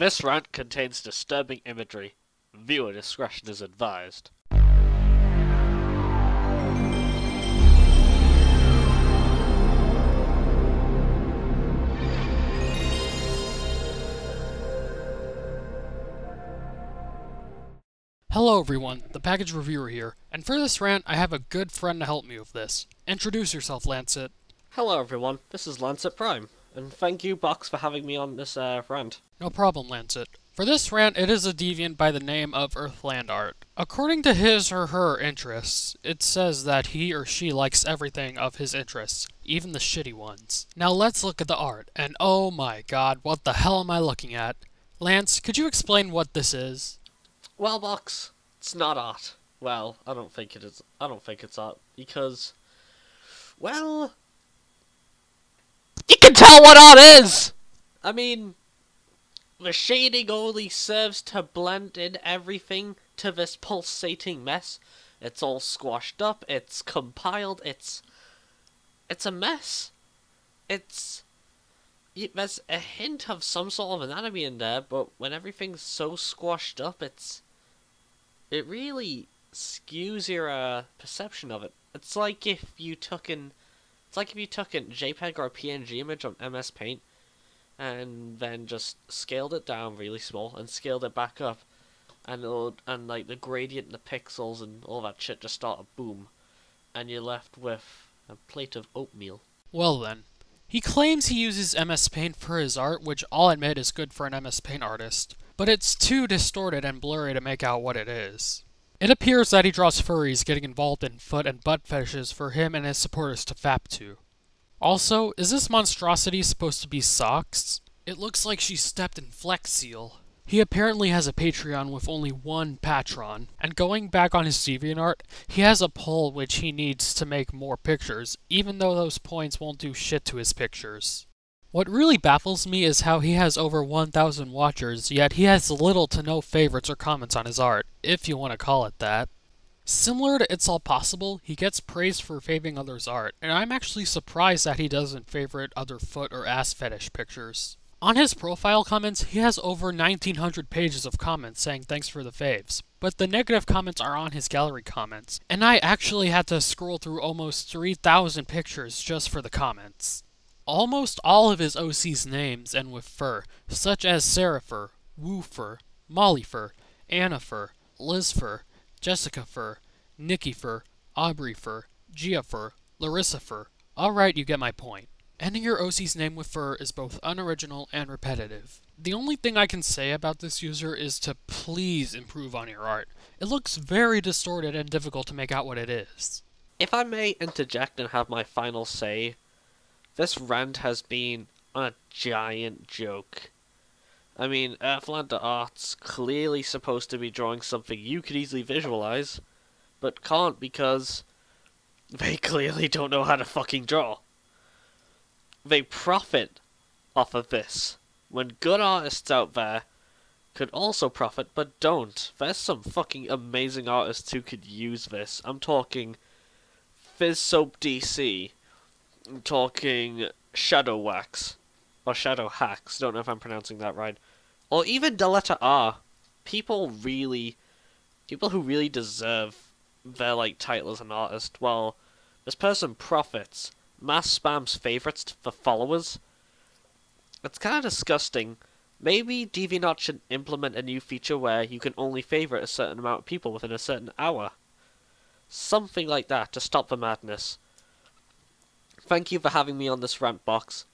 This rant contains disturbing imagery. Viewer discretion is advised. Hello everyone, the Package Reviewer here, and for this rant I have a good friend to help me with this. Introduce yourself, Lancet. Hello everyone, this is LANCET-PRIME, and thank you Box for having me on this rant. No problem, Lancet. For this rant, it is a deviant by the name of earthlandart. According to his or her interests, it says that he or she likes everything of his interests, even the shitty ones. Now let's look at the art, and oh my god, what the hell am I looking at? Lance, could you explain what this is? Well, Box, it's not art. Well, I don't think it is. I don't think it's art, because, well, you can tell what art is! I mean, the shading only serves to blend in everything to this pulsating mess. It's all squashed up, it's compiled, it's a mess. There's a hint of some sort of anatomy in there, but when everything's so squashed up, it really skews your perception of it. It's like if you took a JPEG or a PNG image on MS Paint and then just scaled it down really small and scaled it back up, and like the gradient and the pixels and all that shit just start to boom, and you're left with a plate of oatmeal. Well then, he claims he uses MS Paint for his art, which I'll admit is good for an MS Paint artist, but it's too distorted and blurry to make out what it is. It appears that he draws furries getting involved in foot and butt fetishes for him and his supporters to fap to. Also, is this monstrosity supposed to be socks? It looks like she stepped in Flex Seal. He apparently has a Patreon with only one patron, and going back on his DeviantArt, he has a poll which he needs to make more pictures, even though those points won't do shit to his pictures. What really baffles me is how he has over 1,000 watchers, yet he has little to no favorites or comments on his art, if you want to call it that. Similar to It's All Possible, he gets praised for favoring others' art, and I'm actually surprised that he doesn't favorite other foot or ass fetish pictures. On his profile comments, he has over 1,900 pages of comments saying thanks for the faves, but the negative comments are on his gallery comments, and I actually had to scroll through almost 3,000 pictures just for the comments. Almost all of his OC's names end with fur, such as Sarah Fur, Woo Fur, Molly Fur, Anna Fur, Liz Fur, Jessica Fur, Nikki Fur, Aubrey Fur, Gia Fur, Larissa Fur. Alright, you get my point. Ending your OC's name with fur is both unoriginal and repetitive. The only thing I can say about this user is to please improve on your art. It looks very distorted and difficult to make out what it is. If I may interject and have my final say, this rant has been a giant joke. I mean, earthlandart's clearly supposed to be drawing something you could easily visualize, but can't because they clearly don't know how to fucking draw. They profit off of this, when good artists out there could also profit, but don't. There's some fucking amazing artists who could use this. I'm talking Fizz Soap DC. I'm talking Shadow Wax. Or Shadow Hacks. Don't know if I'm pronouncing that right. Or even the letter R. People who really deserve their, like, title as an artist. Well, this person profits. Mass spams favorites for followers. It's kind of disgusting. Maybe DeviantArt should implement a new feature where you can only favorite a certain amount of people within a certain hour. Something like that to stop the madness. Thank you for having me on this rant, Box.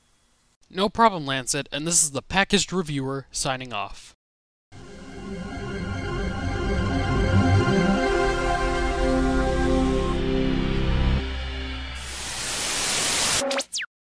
No problem, Lancet, and this is the Packaged Reviewer signing off.